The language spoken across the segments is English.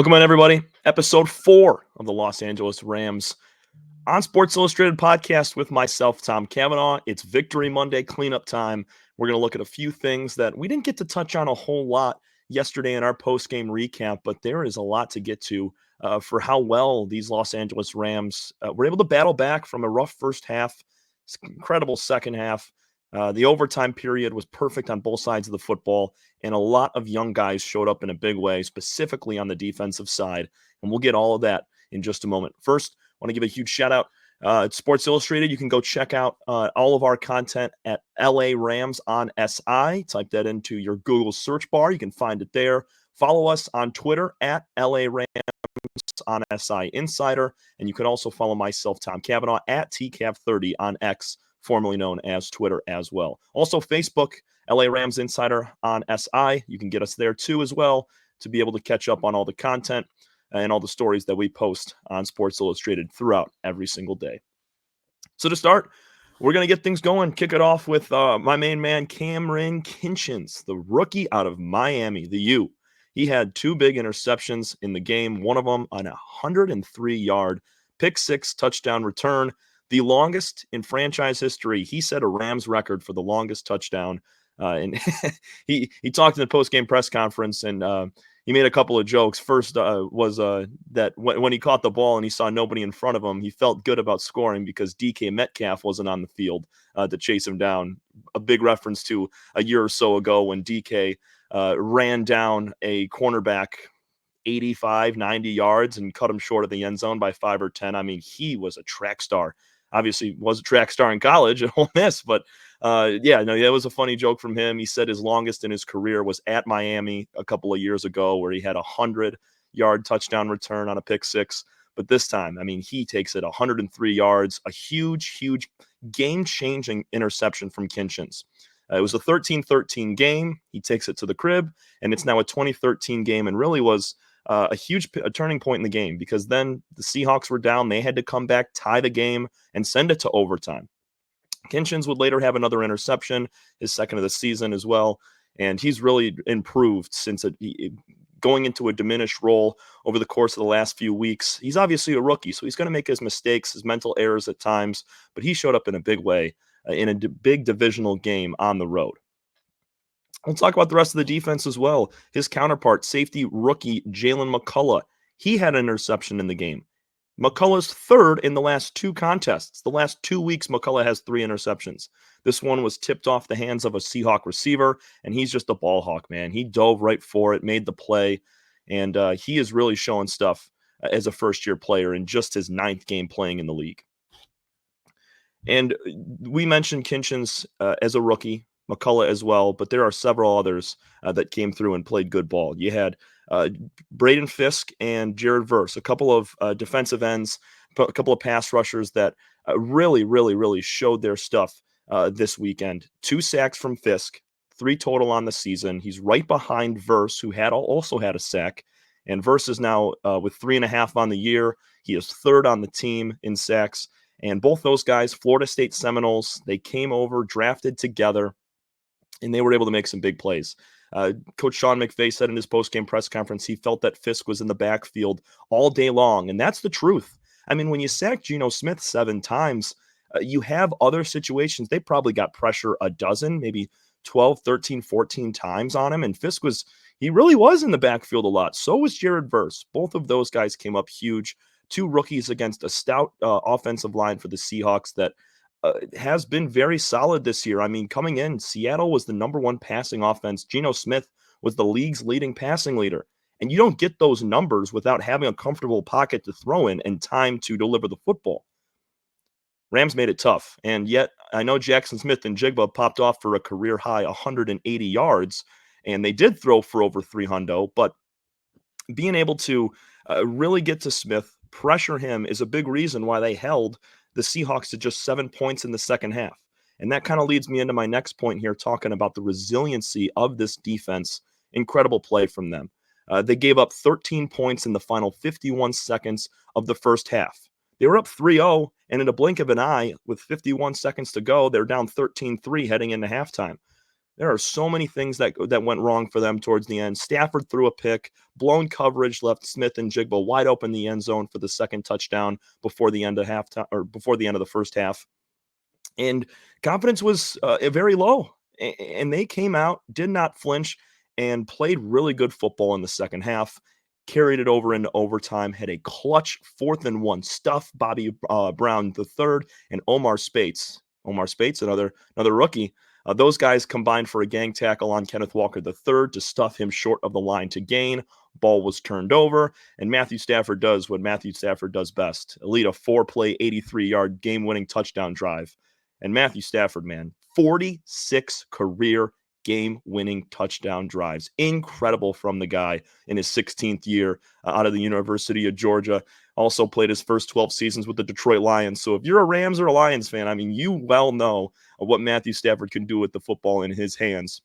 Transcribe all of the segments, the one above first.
Welcome in, everybody. Episode 4 of the Los Angeles Rams on Sports Illustrated podcast with myself, Tom Cavanaugh. It's Victory Monday cleanup time. We're going to look at a few things that we didn't get to touch on a whole lot yesterday in our post-game recap, but there is a lot to get to for how well these Los Angeles Rams were able to battle back from a rough first half, incredible second half. The overtime period was perfect on both sides of the football, and a lot of young guys showed up in a big way, specifically on the defensive side. And we'll get all of that in just a moment. First, I want to give a huge shout out at Sports Illustrated. You can go check out all of our content at LA Rams on SI. Type that into your Google search bar. You can find it there. Follow us on Twitter at LA Rams on SI Insider. And you can also follow myself, Tom Cavanaugh, at TCav30 on X, formerly known as Twitter as well. Also, Facebook, LA Rams Insider on SI. You can get us there too as well to be able to catch up on all the content and all the stories that we post on Sports Illustrated throughout every single day. So to start, we're going to get things going. Kick it off with my main man, Cameron Kinchin, the rookie out of Miami, the U. He had 2 big interceptions in the game, one of them on a 103-yard pick six touchdown return, the longest in franchise history. He set a Rams record for the longest touchdown. And he talked in the post-game press conference, and he made a couple of jokes. First was that when he caught the ball and he saw nobody in front of him, he felt good about scoring because DK Metcalf wasn't on the field to chase him down. A big reference to a year or so ago when DK ran down a cornerback 85, 90 yards and cut him short of the end zone by 5 or 10. I mean, he was a track star. Obviously was a track star in college at Ole Miss, but that was a funny joke from him. He said his longest in his career was at Miami a couple of years ago where he had a 100-yard touchdown return on a pick six. But this time, I mean, he takes it 103 yards, a huge game-changing interception from Kinchin. It was a 13-13 game. He takes it to the crib, and it's now a 2013 game and really was a huge turning point in the game because then the Seahawks were down. They had to come back, tie the game, and send it to overtime. Kinchin would later have another interception, his second of the season as well, and he's really improved since going into a diminished role over the course of the last few weeks. He's obviously a rookie, so he's going to make his mistakes, his mental errors at times, but he showed up in a big way in a big divisional game on the road. We'll talk about the rest of the defense as well. His counterpart, safety rookie Jaylen McCulla, he had an interception in the game. McCullough's third in the last 2 contests. The last 2 weeks, McCulla has 3 interceptions. This one was tipped off the hands of a Seahawk receiver, and he's just a ball hawk, man. He dove right for it, made the play, and he is really showing stuff as a first-year player in just his 9th game playing in the league. And we mentioned Kinchin as a rookie, McCulla as well, but there are several others that came through and played good ball. You had Braden Fisk and Jared Verse, a couple of defensive ends, a couple of pass rushers that really showed their stuff this weekend. 2 sacks from Fisk, 3 total on the season. He's right behind Verse, who also had a sack, and Verse is now with 3.5 on the year. He is 3rd on the team in sacks, and both those guys, Florida State Seminoles, they came over, drafted together, and they were able to make some big plays. Coach Sean McVay said in his post-game press conference he felt that Fisk was in the backfield all day long, and that's the truth. I mean, when you sack Geno Smith 7 times, you have other situations. They probably got pressure a dozen, maybe 12, 13, 14 times on him, and Fisk he really was in the backfield a lot. So was Jared Verse. Both of those guys came up huge. 2 rookies against a stout offensive line for the Seahawks that has been very solid this year. I mean, coming in, Seattle was the number 1 passing offense. Geno Smith was the league's leading passing leader. And you don't get those numbers without having a comfortable pocket to throw in and time to deliver the football. Rams made it tough. And yet, I know Jackson Smith and Jigba popped off for a career-high 180 yards, and they did throw for over 300, but being able to really get to Smith, pressure him, is a big reason why they held the Seahawks to just 7 points in the second half. And that kind of leads me into my next point here, talking about the resiliency of this defense. Incredible play from them. They gave up 13 points in the final 51 seconds of the first half. They were up 3-0, and in a blink of an eye, with 51 seconds to go, they're down 13-3 heading into halftime. There are so many things that went wrong for them towards the end. Stafford threw a pick, blown coverage left Smith and Jigba wide open in the end zone for the second touchdown before the end of halftime or before the end of the first half. And confidence was very low. And they came out, did not flinch, and played really good football in the second half. Carried it over into overtime, had a clutch 4th-and-1 stuff. Bobby Brown the third and Omar Spates. Omar Spates, another rookie. Those guys combined for a gang tackle on Kenneth Walker the third to stuff him short of the line to gain. Ball was turned over, and Matthew Stafford does what Matthew Stafford does best: lead a 4-play, 83-yard game-winning touchdown drive. And Matthew Stafford, man, 46 career game-winning touchdown drives. Incredible from the guy in his 16th year out of the University of Georgia. Also played his first 12 seasons with the Detroit Lions. So if you're a Rams or a Lions fan, I mean, you well know what Matthew Stafford can do with the football in his hands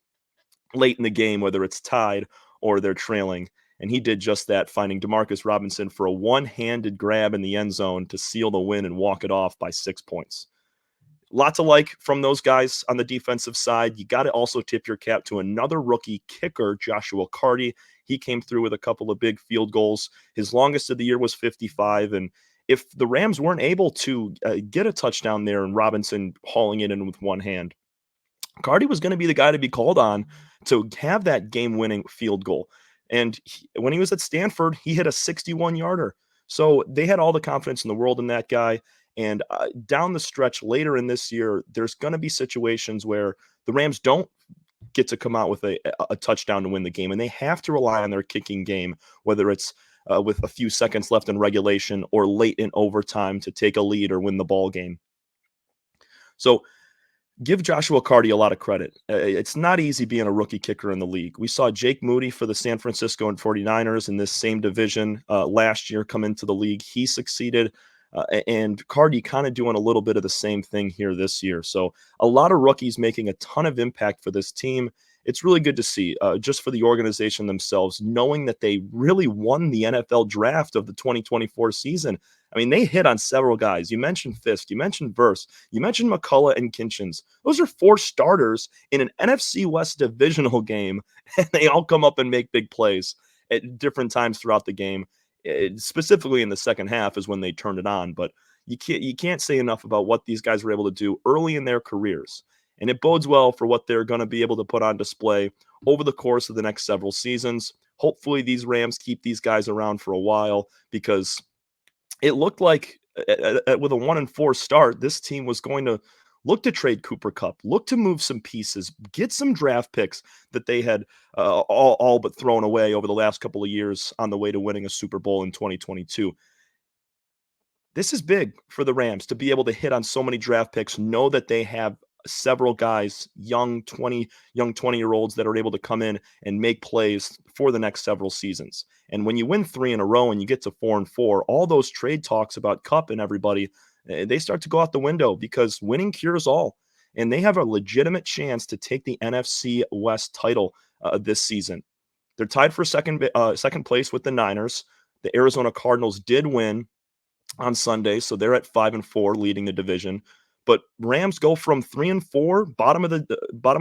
late in the game, whether it's tied or they're trailing. And he did just that, finding Demarcus Robinson for a one-handed grab in the end zone to seal the win and walk it off by 6 points. Lots of like from those guys on the defensive side. You got to also tip your cap to another rookie kicker, Joshua Cardi. He came through with a couple of big field goals. His longest of the year was 55. And if the Rams weren't able to get a touchdown there and Robinson hauling it in with one hand, Cardi was going to be the guy to be called on to have that game-winning field goal. And when he was at Stanford, he hit a 61-yarder. So they had all the confidence in the world in that guy. And down the stretch later in this year, there's going to be situations where the Rams don't get to come out with a touchdown to win the game, and they have to rely on their kicking game, whether it's with a few seconds left in regulation or late in overtime to take a lead or win the ball game. So give Joshua Cardi a lot of credit. It's not easy being a rookie kicker in the league. We saw Jake Moody for the San Francisco 49ers in this same division last year come into the league. He succeeded. And Cardi kind of doing a little bit of the same thing here this year. So a lot of rookies making a ton of impact for this team. It's really good to see just for the organization themselves, knowing that they really won the NFL draft of the 2024 season. I mean, they hit on several guys. You mentioned Fisk, you mentioned Verse, you mentioned McCulla and Kinchins. Those are 4 starters in an NFC West divisional game, and they all come up and make big plays at different times throughout the game. Specifically in the second half is when they turned it on. But you can't say enough about what these guys were able to do early in their careers. And it bodes well for what they're going to be able to put on display over the course of the next several seasons. Hopefully these Rams keep these guys around for a while, because it looked like with a 1-4 start, this team was going to look to trade Cooper Kupp, look to move some pieces, get some draft picks that they had all but thrown away over the last couple of years on the way to winning a Super Bowl in 2022. This is big for the Rams to be able to hit on so many draft picks, know that they have several guys, young 20-year-olds that are able to come in and make plays for the next several seasons. And when you win 3 in a row and you get to 4-4, all those trade talks about Kupp and everybody, they start to go out the window, because winning cures all. And they have a legitimate chance to take the NFC West title this season. They're tied for second place with the Niners. The Arizona Cardinals did win on Sunday, so they're at 5-4, leading the division. But Rams go from 3-4, bottom of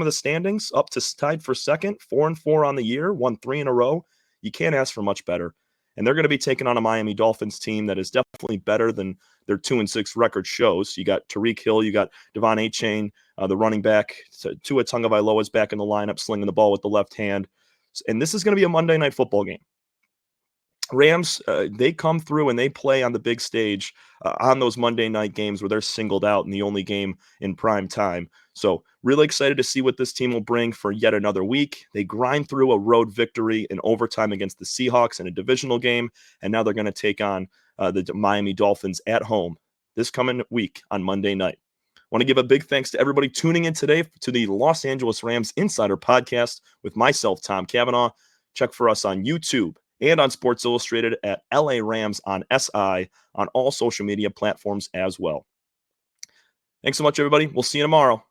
the standings, up to tied for second, 4-4 on the year, won 3 in a row. You can't ask for much better. And they're going to be taking on a Miami Dolphins team that is definitely better than their 2-6 record shows. You got Tyreek Hill, you got Devon Achane, the running back. Tua Tagovailoa is back in the lineup, slinging the ball with the left hand. And this is going to be a Monday Night Football game. Rams, they come through and they play on the big stage on those Monday night games where they're singled out in the only game in prime time. So really excited to see what this team will bring for yet another week. They grind through a road victory in overtime against the Seahawks in a divisional game, and now they're going to take on the Miami Dolphins at home this coming week on Monday night. I want to give a big thanks to everybody tuning in today to the Los Angeles Rams Insider Podcast with myself, Tom Cavanaugh. Check for us on YouTube and on Sports Illustrated at LA Rams on SI on all social media platforms as well. Thanks so much, everybody. We'll see you tomorrow.